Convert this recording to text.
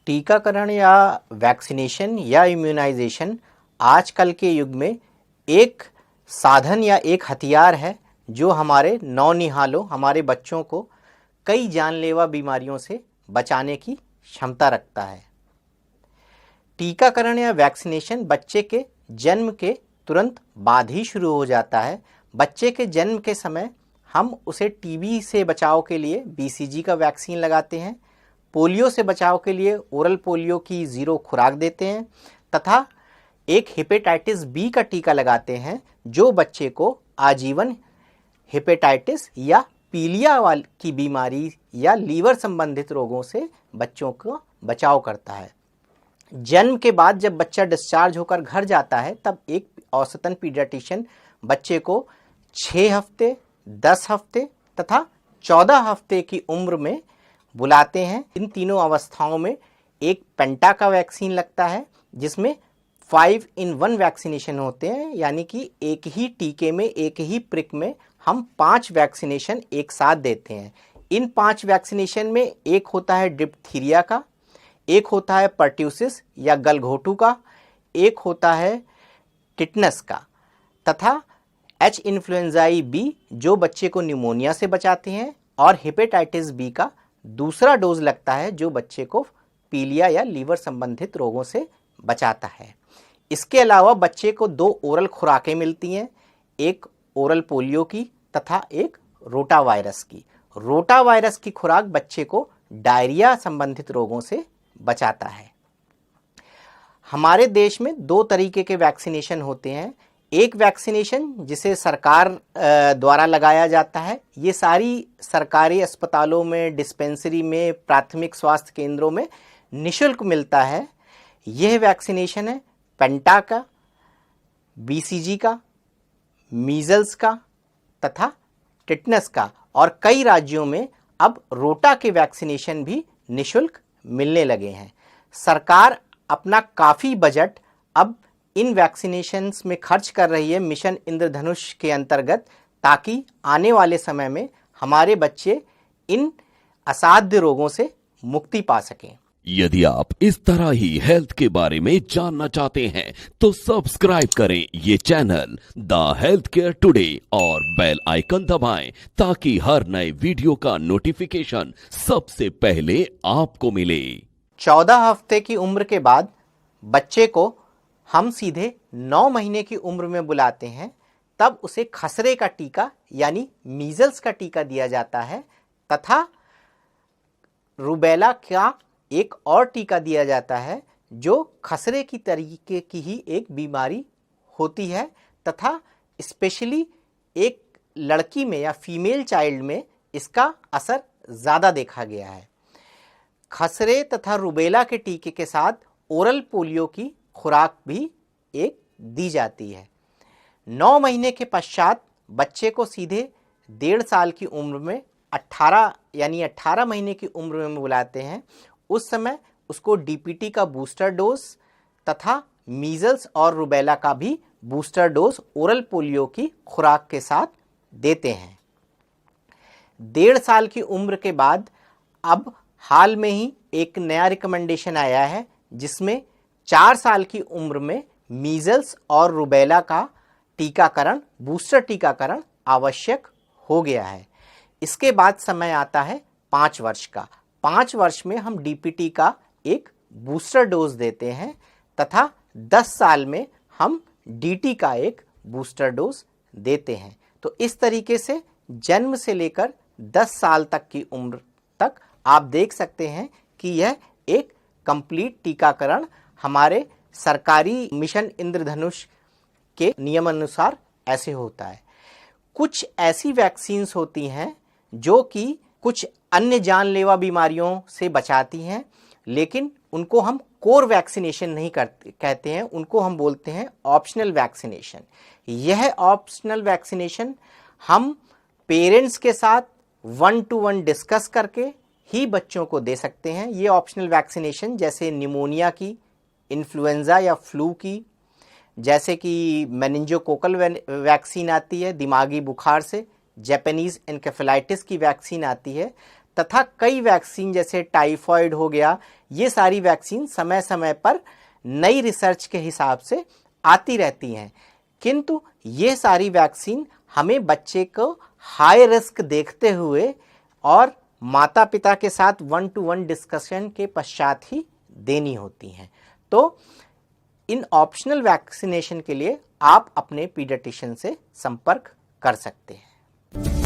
टीकाकरण या वैक्सीनेशन या इम्यूनाइजेशन आजकल के युग में एक साधन या एक हथियार है जो हमारे नौनिहालों, हमारे बच्चों को कई जानलेवा बीमारियों से बचाने की क्षमता रखता है। टीकाकरण या वैक्सीनेशन बच्चे के जन्म के तुरंत बाद ही शुरू हो जाता है। बच्चे के जन्म के समय हम उसे टीबी से बचाव के लिए बीसीजी का वैक्सीन लगाते हैं, पोलियो से बचाव के लिए ओरल पोलियो की 0 खुराक देते हैं तथा एक हेपेटाइटिस बी का टीका लगाते हैं जो बच्चे को आजीवन हेपेटाइटिस या पीलिया की बीमारी या लीवर संबंधित रोगों से बच्चों को बचाव करता है। जन्म के बाद जब बच्चा डिस्चार्ज होकर घर जाता है तब एक औसतन पीडियाट्रिशियन बच्चे को 6 हफ्ते, 10 हफ्ते तथा 14 हफ्ते की उम्र में बुलाते हैं। इन तीनों अवस्थाओं में एक पेंटा का वैक्सीन लगता है जिसमें 5 in 1 वैक्सीनेशन होते हैं, यानी कि एक ही टीके में, एक ही प्रिक में हम 5 वैक्सीनेशन एक साथ देते हैं। इन 5 वैक्सीनेशन में एक होता है डिप्थीरिया का, एक होता है पर्ट्यूसिस या गलघोटू का, एक होता है टिटनस का तथा एच इन्फ्लुएंजाई बी जो बच्चे को न्यूमोनिया से बचाते हैं, और हेपेटाइटिस बी का दूसरा डोज लगता है जो बच्चे को पीलिया या लीवर संबंधित रोगों से बचाता है। इसके अलावा बच्चे को 2 ओरल खुराकें मिलती हैं, एक ओरल पोलियो की तथा एक रोटा वायरस की। रोटा वायरस की खुराक बच्चे को डायरिया संबंधित रोगों से बचाता है। हमारे देश में 2 तरीके के वैक्सीनेशन होते हैं। एक वैक्सीनेशन जिसे सरकार द्वारा लगाया जाता है, ये सारी सरकारी अस्पतालों में, डिस्पेंसरी में, प्राथमिक स्वास्थ्य केंद्रों में निःशुल्क मिलता है। यह वैक्सीनेशन है पेंटा का, बीसीजी का, मीजल्स का तथा टिटनस का, और कई राज्यों में अब रोटा के वैक्सीनेशन भी निःशुल्क मिलने लगे हैं। सरकार अपना काफ़ी बजट अब इन वैक्सीनेशंस में खर्च कर रही है मिशन इंद्रधनुष के अंतर्गत, ताकि आने वाले समय में हमारे बच्चे इन असाध्य रोगों से मुक्ति पा सकें। यदि आप इस तरह ही हेल्थ के बारे में जानना चाहते हैं तो सब्सक्राइब करें ये channel the health care today और बेल आइकन दबाएं ताकि हर नए वीडियो का नोटिफिकेशन सबसे पहले आपको मिले। 14 हफ्ते की उम्र के बाद बच्चे को हम सीधे 9 महीने की उम्र में बुलाते हैं, तब उसे खसरे का टीका यानी मीजल्स का टीका दिया जाता है तथा रूबेला का एक और टीका दिया जाता है जो खसरे की तरीके की ही एक बीमारी होती है तथा स्पेशली एक लड़की में या फीमेल चाइल्ड में इसका असर ज़्यादा देखा गया है। खसरे तथा रूबेला के टीके के साथ ओरल पोलियो की खुराक भी एक दी जाती है। 9 महीने के पश्चात बच्चे को सीधे 1.5 साल की उम्र में 18 महीने की उम्र में बुलाते हैं। उस समय उसको डीपीटी का बूस्टर डोज तथा मीजल्स और रूबेला का भी बूस्टर डोज ओरल पोलियो की खुराक के साथ देते हैं। 1.5 साल की उम्र के बाद अब हाल में ही एक नया रिकमेंडेशन आया है जिसमें 4 साल की उम्र में मीजल्स और रूबेला का टीकाकरण, बूस्टर टीकाकरण आवश्यक हो गया है। इसके बाद समय आता है 5 वर्ष का। 5 वर्ष में हम डीपीटी का एक बूस्टर डोज देते हैं तथा 10 साल में हम डीटी का एक बूस्टर डोज देते हैं। तो इस तरीके से जन्म से लेकर 10 साल तक की उम्र तक आप देख सकते हैं कि यह एक कंप्लीट टीकाकरण हमारे सरकारी मिशन इंद्रधनुष के नियमानुसार ऐसे होता है। कुछ ऐसी वैक्सीन्स होती हैं जो कि कुछ अन्य जानलेवा बीमारियों से बचाती हैं, लेकिन उनको हम कोर वैक्सीनेशन नहीं कहते हैं, उनको हम बोलते हैं ऑप्शनल वैक्सीनेशन। यह ऑप्शनल वैक्सीनेशन हम पेरेंट्स के साथ 1-to-1 डिस्कस करके ही बच्चों को दे सकते हैं। ये ऑप्शनल वैक्सीनेशन जैसे निमोनिया की, इन्फ्लुएंजा या फ्लू की, जैसे कि मेनिंजोकोकल वैक्सीन आती है दिमागी बुखार से, जापानीज एनकेफेलाइटिस की वैक्सीन आती है तथा कई वैक्सीन जैसे टाइफॉइड हो गया, ये सारी वैक्सीन समय समय पर नई रिसर्च के हिसाब से आती रहती हैं, किंतु ये सारी वैक्सीन हमें बच्चे को हाई रिस्क देखते हुए और माता पिता के साथ 1-to-1 डिस्कशन के पश्चात ही देनी होती हैं। तो इन ऑप्शनल वैक्सीनेशन के लिए आप अपने पीडियाट्रिशियन से संपर्क कर सकते हैं।